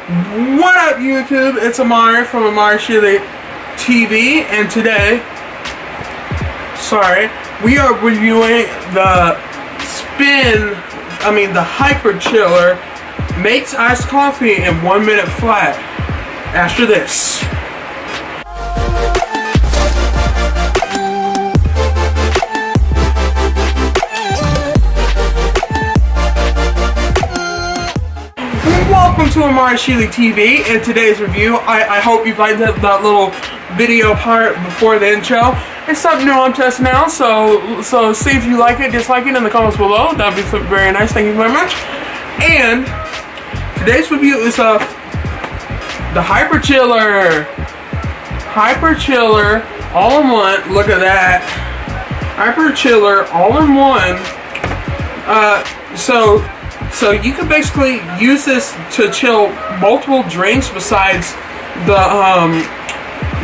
What up, YouTube? It's Amari from Amari Shilly TV, and today, we are reviewing the the Hyper Chiller makes iced coffee in 1 minute flat. After this. Welcome to Amari Shilly TV. In today's review, I hope you liked that little video part before the intro. It's something new I'm testing out, so see if you like it, dislike it in the comments below. That'd be very nice. Thank you very much. And today's review is of the Hyper Chiller. Hyper Chiller all-in-one. Look at that. Hyper Chiller all-in-one. So you can basically use this to chill multiple drinks besides the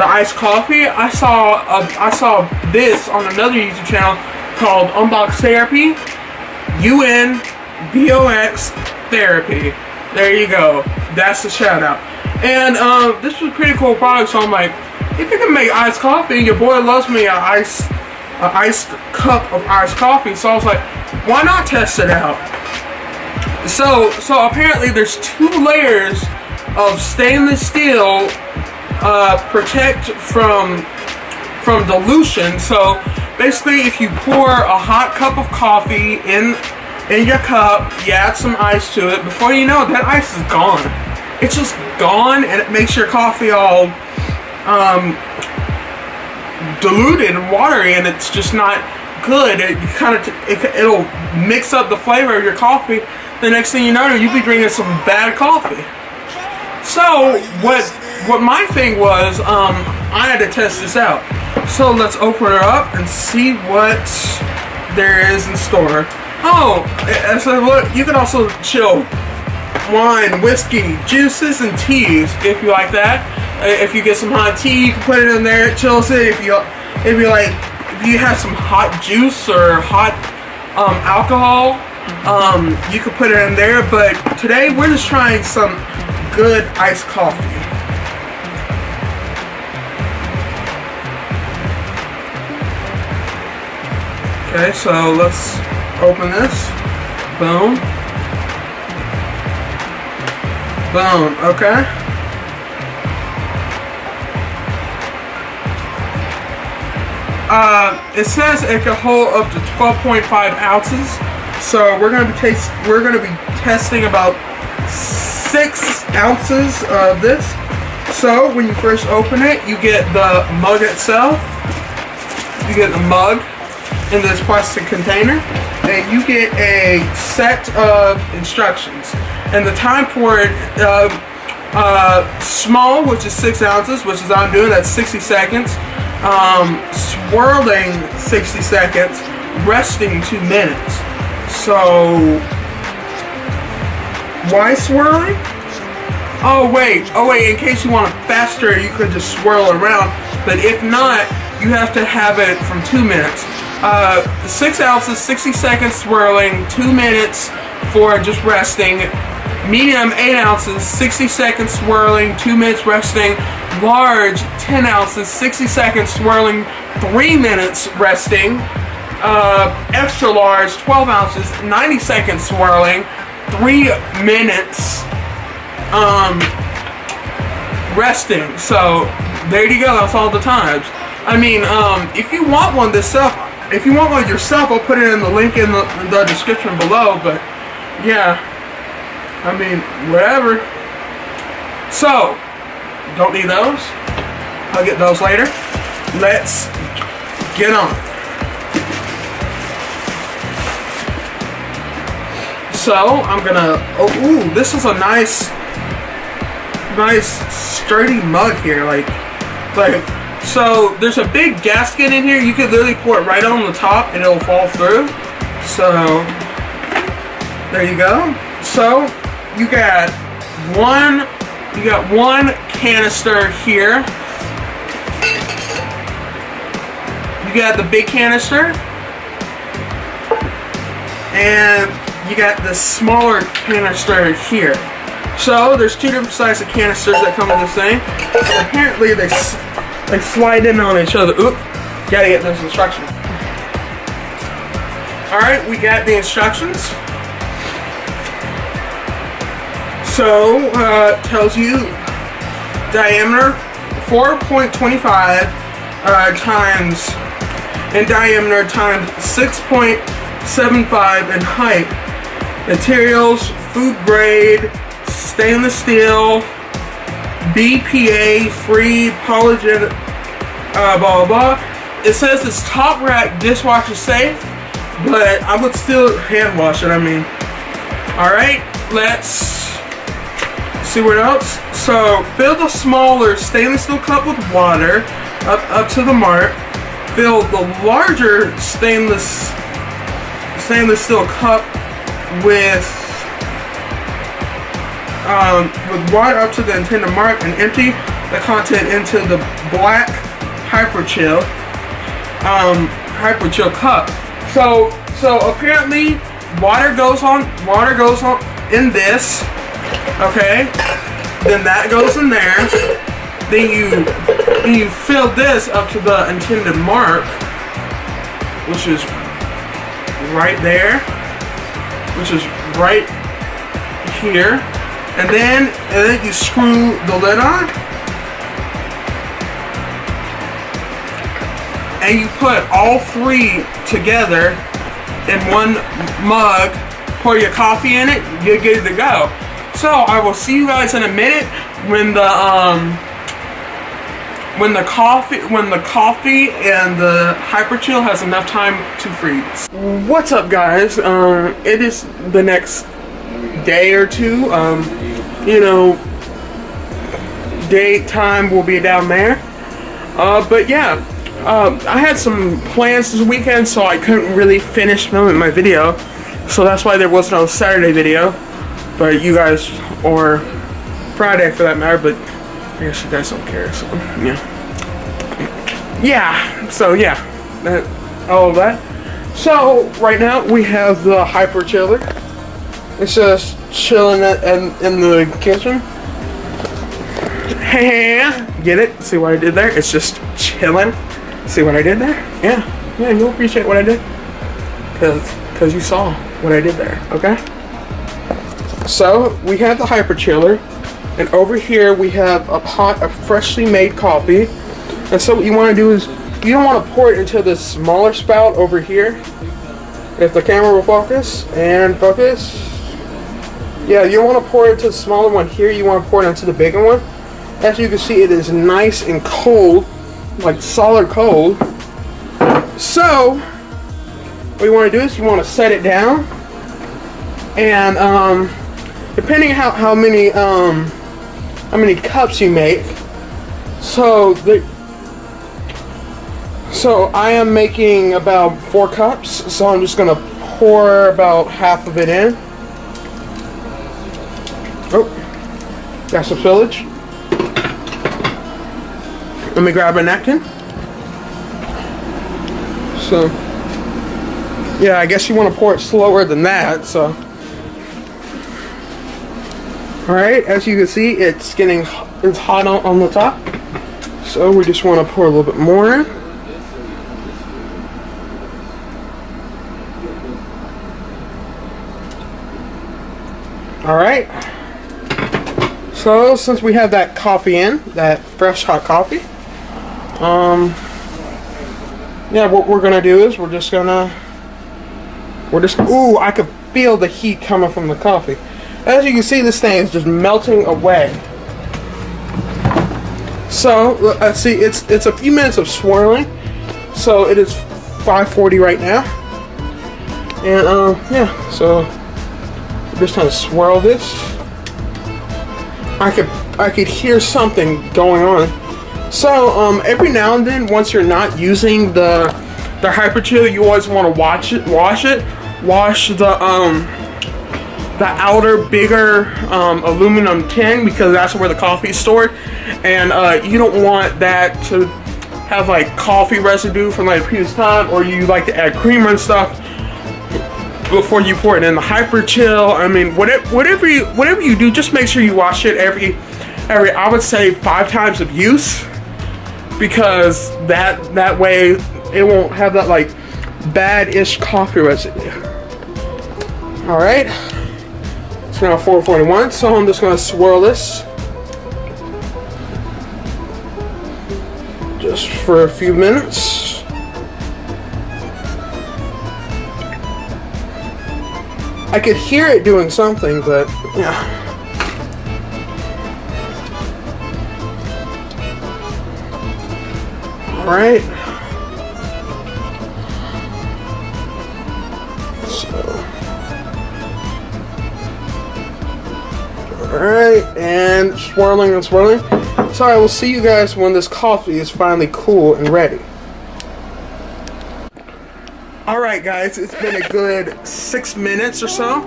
iced coffee. I saw this on another YouTube channel called Unbox Therapy. UNBOX Therapy. There you go. That's the shout out. And this was a pretty cool product. So I'm like, if you can make iced coffee, your boy loves me an iced cup of iced coffee. So I was like, why not test it out? So apparently there's 2 layers of stainless steel protect from dilution. So basically, if you pour a hot cup of coffee in your cup, you add some ice to it. Before you know it, that ice is gone. It's just gone, and it makes your coffee all diluted and watery, and it's just not good. It'll mix up the flavor of your coffee. The next thing you know, you'll be drinking some bad coffee. So what my thing was, I had to test this out. So let's open it up and see what there is in store. Oh, so look, you can also chill wine, whiskey, juices, and teas if you like that. If you get some hot tea, you can put it in there. It chills it. If you have some hot juice or hot alcohol, you can put it in there. But today we're just trying some good iced coffee. Okay, so let's open this. Boom. Boom, okay. It says it can hold up to 12.5 ounces. So we're gonna be testing about 6 ounces of this. So when you first open it, you get the mug itself. You get the mug in this plastic container, and you get a set of instructions. And the time for it, small, which is 6 ounces, which is I'm doing, that's 60 seconds. Swirling 60 seconds, resting 2 minutes. So, why swirling? Oh wait, in case you want it faster, you could just swirl it around. But if not, you have to have it from 2 minutes. 6 ounces, 60 seconds swirling, 2 minutes for just resting. Medium, 8 ounces, 60 seconds swirling, 2 minutes resting. Large, 10 ounces, 60 seconds swirling, 3 minutes resting. Extra large, 12 ounces, 90 seconds swirling, 3 minutes resting. So there you go. That's all the times. I mean, if you want one yourself, I'll put it in the link in the description below. But yeah, I mean, whatever. So don't need those. I'll get those later. Let's get on. So I'm gonna. Ooh, this is a nice sturdy mug here. Like. So there's a big gasket in here. You could literally pour it right on the top and it'll fall through. So there you go. So you got one canister here. You got the big canister, and you got the smaller canister here. So there's two different sizes of canisters that come in this thing. Apparently they slide in on each other. Oop, gotta get those instructions. Alright, we got the instructions. So, tells you diameter 4.25 times in diameter times 6.75 in height. Materials, food grade, stainless steel, BPA free, polygen, blah blah blah. It says it's top rack dishwasher safe, but I would still hand wash it. I mean, all right, let's see what else. So fill the smaller stainless steel cup with water up to the mark. Fill the larger stainless steel cup with water up to the intended mark, and empty the content into the black hyperchill cup. So apparently water goes on in this. Okay, then that goes in there. Then you fill this up to the intended mark, which is right there, which is right here, and then you screw the lid on, and you put all three together in one mug. Pour your coffee in it. You're good to go. So I will see you guys in a minute when the coffee and the hyperchill has enough time to freeze. What's up, guys? It is the next day or two. You know, date time will be down there. But yeah, I had some plans this weekend, so I couldn't really finish filming my video. So that's why there was no Saturday video. But you guys, or Friday for that matter, but I guess you guys don't care, so yeah. So all of that. So right now we have the hyper chiller. It's just chilling in the kitchen. Get it? See what I did there? It's just chilling. See what I did there? Yeah, you'll appreciate what I did. Cause you saw what I did there, okay? So we have the hyper chiller, and over here we have a pot of freshly made coffee. And so what you want to do is, you don't want to pour it into this smaller spout over here. If the camera will focus, and focus. Yeah, you don't want to pour it into the smaller one here, you want to pour it into the bigger one. As you can see, it is nice and cold, like solid cold. So what you want to do is you want to set it down, and depending how many cups you make. So I am making about 4 cups, so I'm just gonna pour about half of it in. Oh, got some spillage. Let me grab a napkin. So yeah, I guess you want to pour it slower than that. So alright, as you can see, it's hot on the top. So we just want to pour a little bit more in. Alright. So since we have that coffee in, that fresh hot coffee, yeah, what we're gonna do is we're just ooh, I could feel the heat coming from the coffee. As you can see, this thing is just melting away. So let's see, it's a few minutes of swirling. So it is 5:40 right now, and yeah, so we're just trying to swirl this. I could hear something going on. So every now and then, once you're not using the hyper chill, you always want to wash the outer bigger aluminum tin, because that's where the coffee is stored, and you don't want that to have like coffee residue from like the previous time, or you like to add creamer and stuff. before you pour it in the hyper chill. I mean, whatever you do, just make sure you wash it every I would say 5 times of use, because that way it won't have that like bad-ish coffee residue. All right, it's now 4:41, so I'm just gonna swirl this just for a few minutes. I could hear it doing something, but yeah. All right. Alright, and swirling and swirling. So I will see you guys when this coffee is finally cool and ready. Alright guys, it's been a good 6 minutes or so.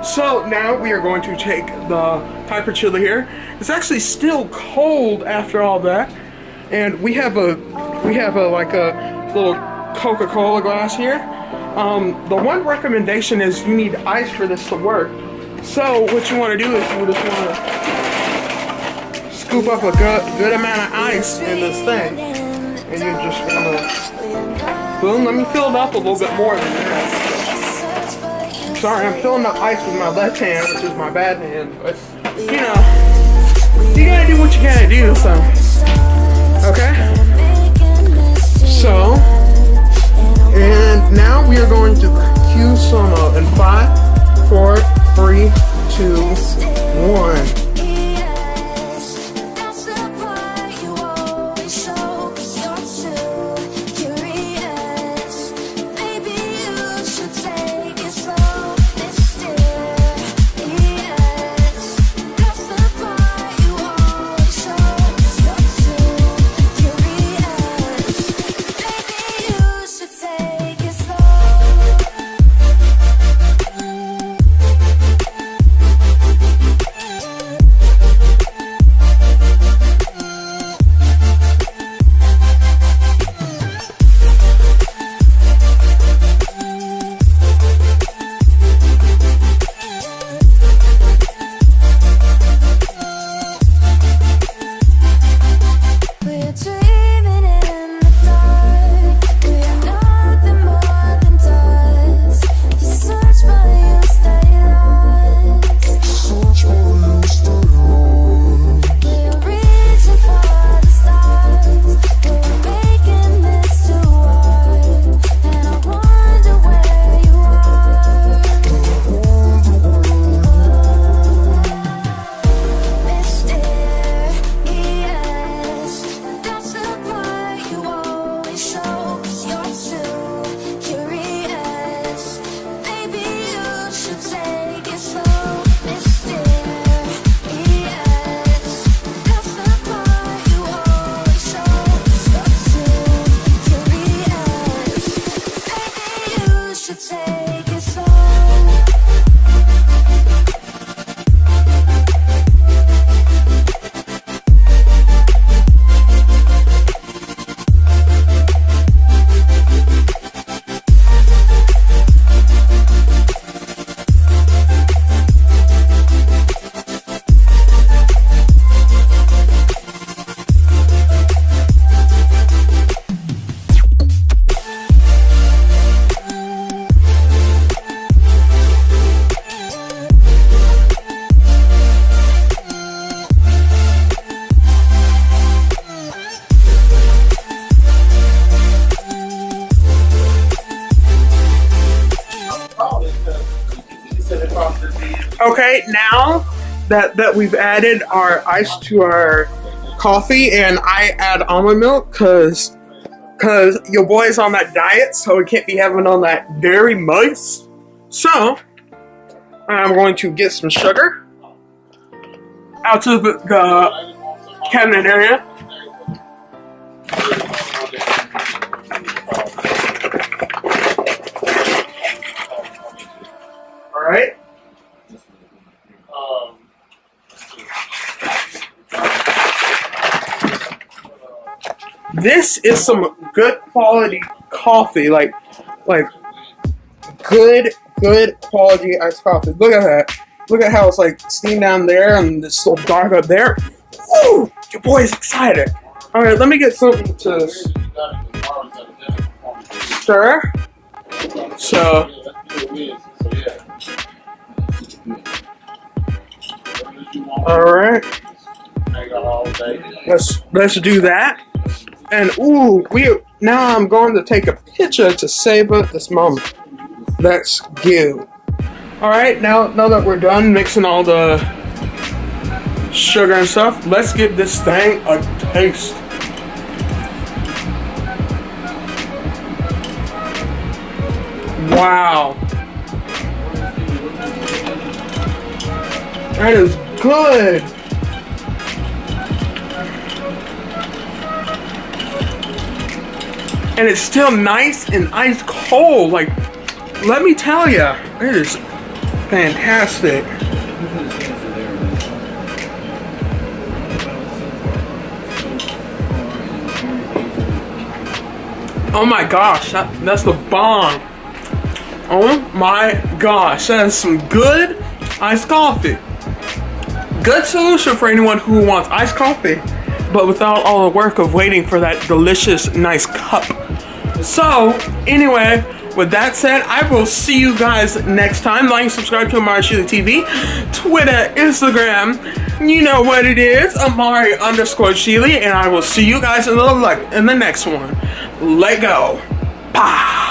So now we are going to take the hyper chiller here. It's actually still cold after all that. And we have a like a little Coca-Cola glass here. The one recommendation is you need ice for this to work. So what you want to do is you just want to scoop up a good amount of ice in this thing, and you just want to boom. Let me fill it up a little bit more than that. Sorry, I'm filling up ice with my left hand, which is my bad hand, but you know, you gotta do what you gotta do. So okay. So and now we are going to cue some in 5, 4, 3, 2, 1. Okay, now that we've added our ice to our coffee, and I add almond milk because your boy's on that diet, so we can't be having on that dairy mousse. So I'm going to get some sugar out to the cabinet area. All right. This is some good quality coffee, like good good quality iced coffee. Look at that. Look at how it's like steam down there and it's so dark up there. Woo! Your boy's excited. All right, let me get something to stir. So, all right. Let's do that. And ooh, now I'm going to take a picture to savor this moment. Let's go. All right, now that we're done mixing all the sugar and stuff, let's give this thing a taste. Wow. That is good. And it's still nice and ice cold. Like, let me tell you, it is fantastic. Oh my gosh, that's the bomb. Oh my gosh, that is some good iced coffee. Good solution for anyone who wants iced coffee, but without all the work of waiting for that delicious, nice cup. So, anyway, with that said, I will see you guys next time. Like and subscribe to Amari Sheely TV, Twitter, Instagram, you know what it is, Amari_Sheely, and I will see you guys in the next one. Let go. Bye.